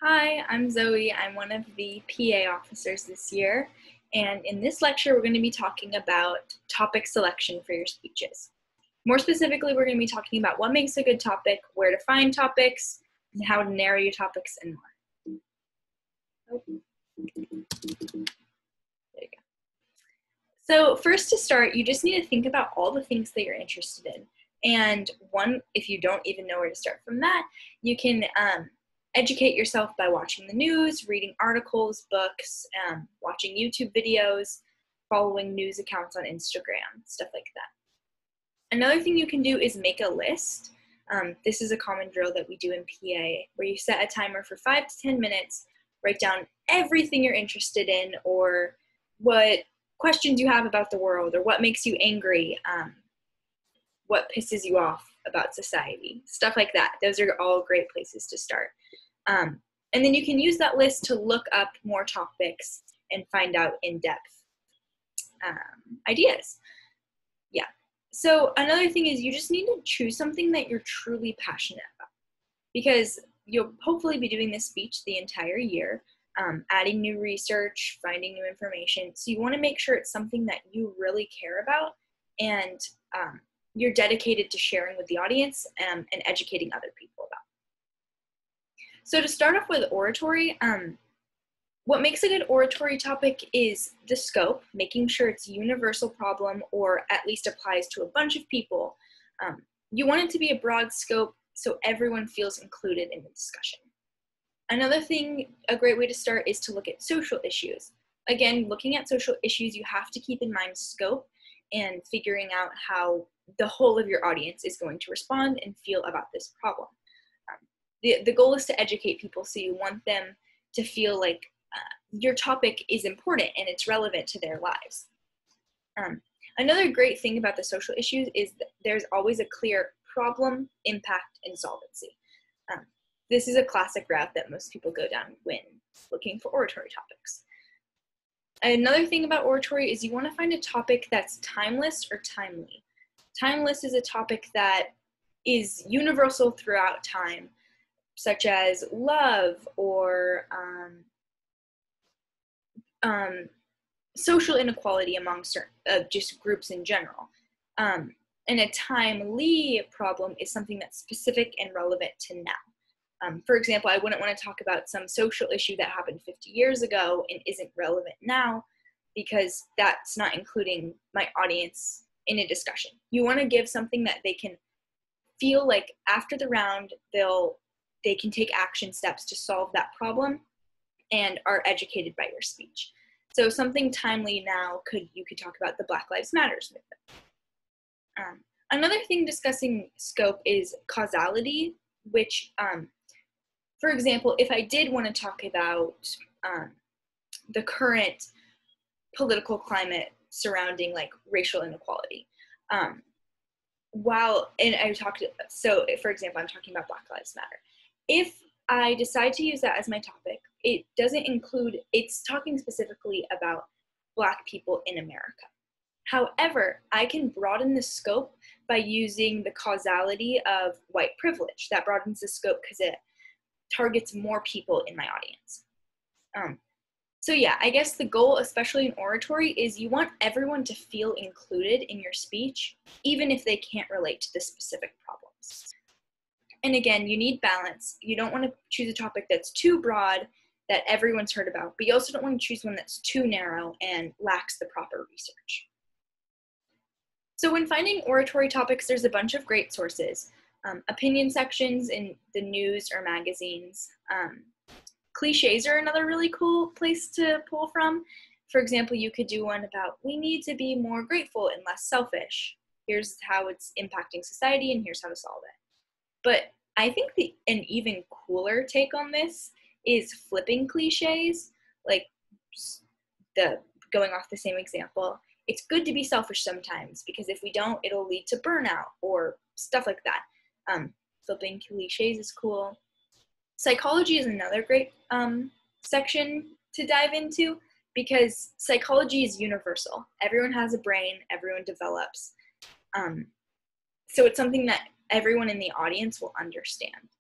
Hi, I'm Zoe. I'm one of the PA officers this year, and in this lecture, we're going to be talking about topic selection for your speeches. More specifically, we're going to be talking about what makes a good topic, where to find topics, and how to narrow your topics, and more. There you go. So first to start, you just need to think about all the things that you're interested in. And if you don't even know where to start from that, you can educate yourself by watching the news, reading articles, books, watching YouTube videos, following news accounts on Instagram, stuff like that. Another thing you can do is make a list. This is a common drill that we do in PA, where you set a timer for 5 to 10 minutes, write down everything you're interested in, or what questions you have about the world, or what makes you angry, what pisses you off about society, stuff like that. Those are all great places to start. And then you can use that list to look up more topics and find out in-depth ideas. Yeah. So another thing is you just need to choose something that you're truly passionate about, because you'll hopefully be doing this speech the entire year, adding new research, finding new information. So you want to make sure it's something that you really care about and you're dedicated to sharing with the audience and educating other people about. So to start off with oratory, what makes a good oratory topic is the scope, making sure it's a universal problem or at least applies to a bunch of people. You want it to be a broad scope so everyone feels included in the discussion. Another thing, a great way to start is to look at social issues. Again, looking at social issues, you have to keep in mind scope and figuring out how the whole of your audience is going to respond and feel about this problem. The goal is to educate people, so you want them to feel like your topic is important and it's relevant to their lives. Another great thing about the social issues is that there's always a clear problem, impact, and solvency. This is a classic route that most people go down when looking for oratory topics. Another thing about oratory is you want to find a topic that's timeless or timely. Timeless is a topic that is universal throughout time, such as love or social inequality among just groups in general. And a timely problem is something that's specific and relevant to now. For example, I wouldn't want to talk about some social issue that happened 50 years ago and isn't relevant now, because that's not including my audience in a discussion. You want to give something that they can feel like after the round, they can take action steps to solve that problem and are educated by your speech. So something timely now, you could talk about the Black Lives Matters movement. Another thing discussing scope is causality, which, for example, if I did want to talk about the current political climate surrounding like racial inequality, so for example, I'm talking about Black Lives Matter. If I decide to use that as my topic, it's talking specifically about Black people in America. However, I can broaden the scope by using the causality of white privilege. That broadens the scope because it targets more people in my audience. So yeah, I guess the goal, especially in oratory, is you want everyone to feel included in your speech, even if they can't relate to the specific problems. And again, you need balance. You don't want to choose a topic that's too broad that everyone's heard about, but you also don't want to choose one that's too narrow and lacks the proper research. So when finding oratory topics, there's a bunch of great sources. Opinion sections in the news or magazines. Cliches are another really cool place to pull from. For example, you could do one about, we need to be more grateful and less selfish. Here's how it's impacting society and here's how to solve it. But I think an even cooler take on this is flipping cliches, like going off the same example. It's good to be selfish sometimes, because if we don't, it'll lead to burnout or stuff like that. Flipping cliches is cool. Psychology is another great section to dive into, because psychology is universal. Everyone has a brain, everyone develops. So it's something that everyone in the audience will understand.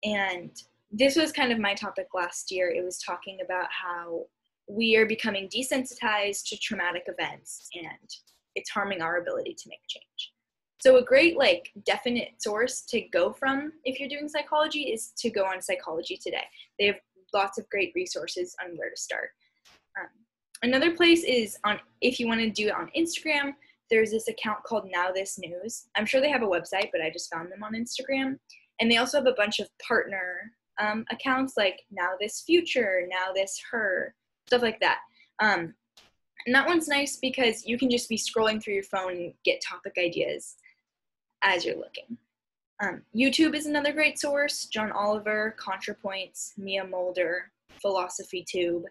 And this was kind of my topic last year. It was talking about how we are becoming desensitized to traumatic events and it's harming our ability to make change. So a great like definite source to go from if you're doing psychology is to go on Psychology Today. They have lots of great resources on where to start. Another place is on, if you want to do it on Instagram, there's this account called Now This News. I'm sure they have a website, but I just found them on Instagram. And they also have a bunch of partner accounts like Now This Future, Now This Her, stuff like that. And that one's nice because you can just be scrolling through your phone and get topic ideas as you're looking. YouTube is another great source. John Oliver, ContraPoints, Mia Mulder, PhilosophyTube.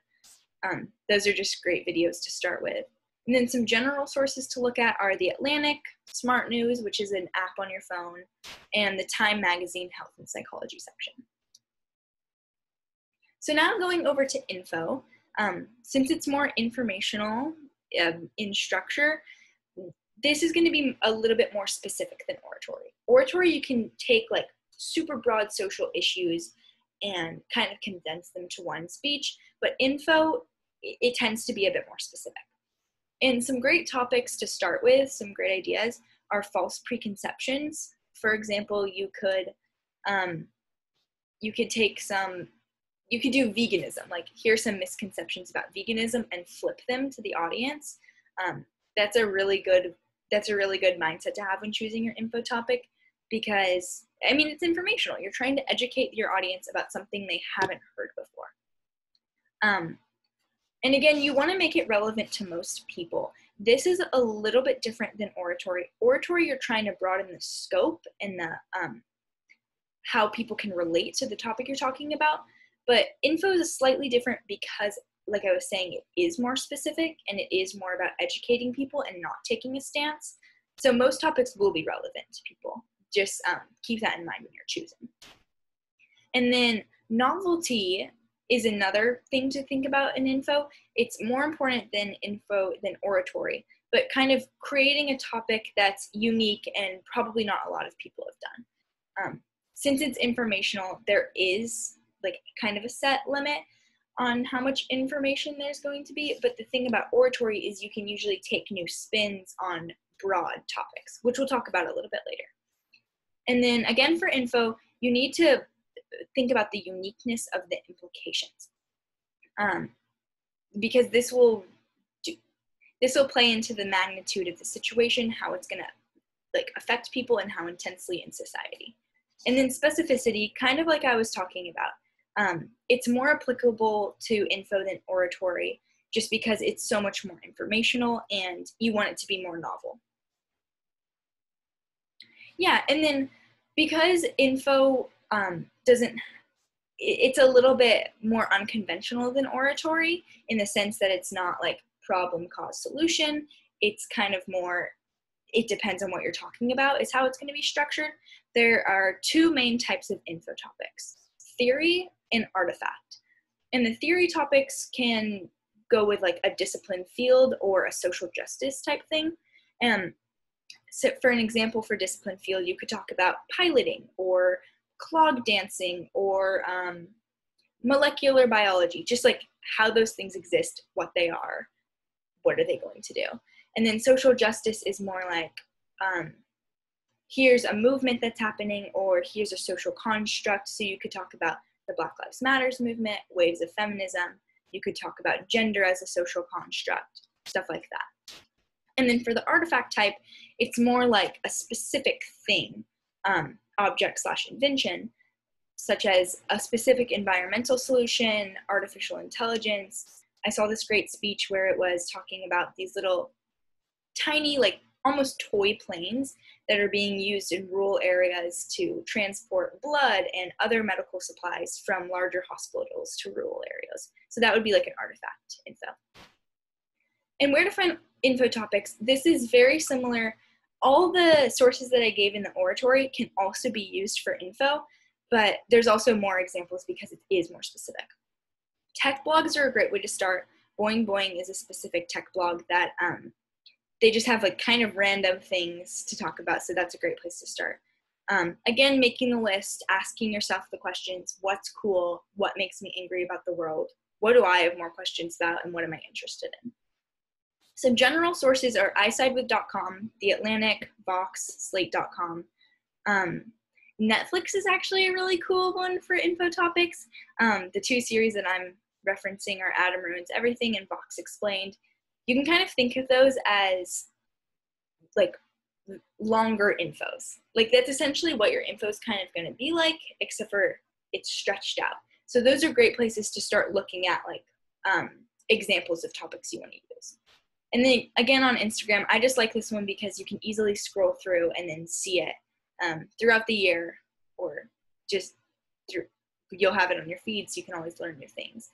Those are just great videos to start with. And then some general sources to look at are The Atlantic, Smart News, which is an app on your phone, and the Time Magazine Health and Psychology section. So now going over to info, since it's more informational in structure, this is going to be a little bit more specific than oratory. Oratory, you can take like super broad social issues and kind of condense them to one speech, but info, it tends to be a bit more specific. And some great topics to start with, some great ideas, are false preconceptions. For example, you could do veganism, like here's some misconceptions about veganism and flip them to the audience. That's a really good mindset to have when choosing your info topic because, I mean, it's informational. You're trying to educate your audience about something they haven't heard before. And again, you want to make it relevant to most people. This is a little bit different than oratory. Oratory, you're trying to broaden the scope and the how people can relate to the topic you're talking about. But info is slightly different because, like I was saying, it is more specific and it is more about educating people and not taking a stance. So most topics will be relevant to people. Just keep that in mind when you're choosing. And then novelty is another thing to think about in info. It's more important than oratory, but kind of creating a topic that's unique and probably not a lot of people have done. Since it's informational, there is like kind of a set limit on how much information there's going to be, but the thing about oratory is you can usually take new spins on broad topics, which we'll talk about a little bit later. And then again, for info, you need to think about the uniqueness of the implications, because this will play into the magnitude of the situation, how it's going to like affect people, and how intensely in society. And then specificity, kind of like I was talking about, it's more applicable to info than oratory, just because it's so much more informational and you want it to be more novel. Yeah, and then because info it's a little bit more unconventional than oratory in the sense that it's not like problem, cause, solution. It's kind of more, it depends on what you're talking about is how it's going to be structured. There are two main types of info topics, theory and artifact. And the theory topics can go with like a discipline field or a social justice type thing. So for an example, for discipline field, you could talk about piloting or clog dancing or molecular biology, just like how those things exist, what they are, what are they going to do. And then social justice is more like, here's a movement that's happening, or here's a social construct. So you could talk about the Black Lives Matters movement, waves of feminism. You could talk about gender as a social construct, stuff like that. And then for the artifact type, it's more like a specific thing, object/invention, such as a specific environmental solution, artificial intelligence. I saw this great speech where it was talking about these little tiny, like almost toy planes that are being used in rural areas to transport blood and other medical supplies from larger hospitals to rural areas. So that would be like an artifact info. And where to find info topics, this is very similar. All the sources that I gave in the oratory can also be used for info, but there's also more examples because it is more specific. Tech blogs are a great way to start. Boing Boing is a specific tech blog that they just have like kind of random things to talk about, so that's a great place to start. Again, making the list, asking yourself the questions, what's cool, what makes me angry about the world, what do I have more questions about, and what am I interested in? Some general sources are isidewith.com, The Atlantic, Vox, Slate.com. Netflix is actually a really cool one for info topics. The two series that I'm referencing are Adam Ruins Everything and Vox Explained. You can kind of think of those as like longer infos. Like that's essentially what your info is kind of going to be like, except for it's stretched out. So those are great places to start looking at like examples of topics you want to use. And then again on Instagram, I just like this one because you can easily scroll through and then see it throughout the year, or just you'll have it on your feed, so you can always learn new things.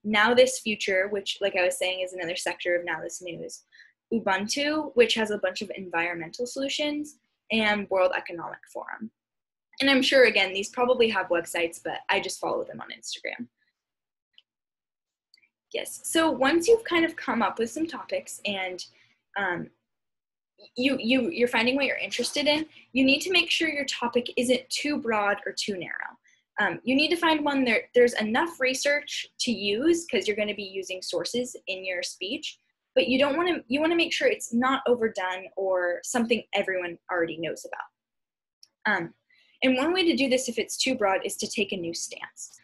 Now This Future, which like I was saying is another sector of Now This News. Ubuntu, which has a bunch of environmental solutions, and World Economic Forum. And I'm sure, again, these probably have websites, but I just follow them on Instagram. Yes, so once you've kind of come up with some topics and you're finding what you're interested in, you need to make sure your topic isn't too broad or too narrow. You need to find one there's enough research to use, because you're going to be using sources in your speech, but you want to make sure it's not overdone or something everyone already knows about. And one way to do this if it's too broad is to take a new stance.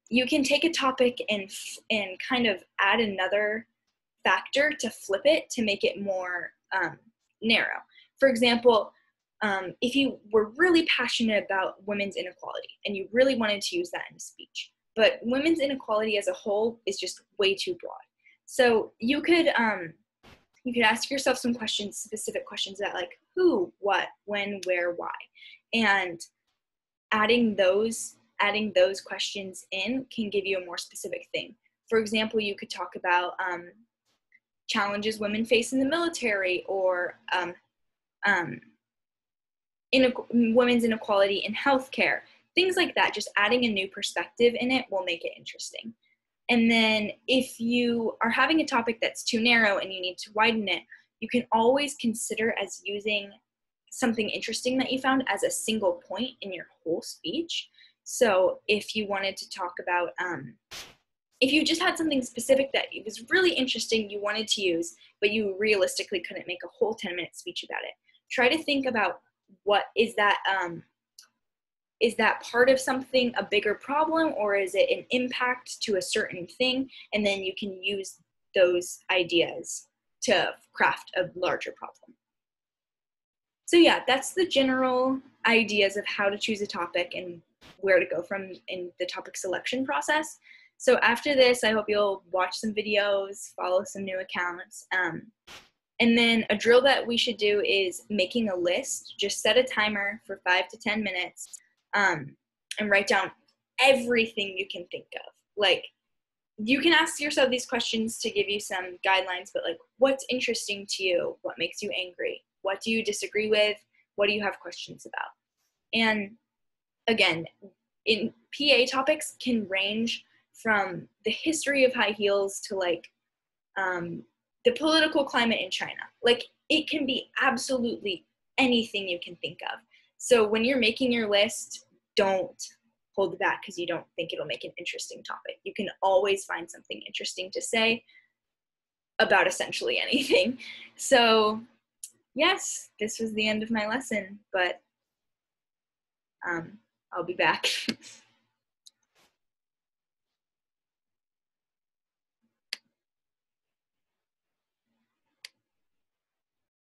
You can take a topic and kind of add another factor to flip it to make it more narrow. For example, if you were really passionate about women's inequality and you really wanted to use that in a speech, but women's inequality as a whole is just way too broad. So you could ask yourself some questions, specific questions about like who, what, when, where, why, and adding those questions in can give you a more specific thing. For example, you could talk about challenges women face in the military, or women's inequality in healthcare, things like that. Just adding a new perspective in it will make it interesting. And then if you are having a topic that's too narrow and you need to widen it, you can always consider as using something interesting that you found as a single point in your whole speech. So if you wanted to talk about, if you just had something specific that was really interesting you wanted to use, but you realistically couldn't make a whole 10-minute speech about it, try to think about what is that part of something, a bigger problem, or is it an impact to a certain thing? And then you can use those ideas to craft a larger problem. So yeah, that's the general ideas of how to choose a topic and where to go from in the topic selection process. So after this, I hope you'll watch some videos, follow some new accounts. And then a drill that we should do is making a list. Just set a timer for 5 to 10 minutes. And write down everything you can think of. Like, you can ask yourself these questions to give you some guidelines, but like, what's interesting to you? What makes you angry? What do you disagree with? What do you have questions about? And again, in PA topics can range from the history of high heels to like the political climate in China. Like, it can be absolutely anything you can think of. So when you're making your list, don't hold it back because you don't think it'll make an interesting topic. You can always find something interesting to say about essentially anything. So yes, this was the end of my lesson, but I'll be back.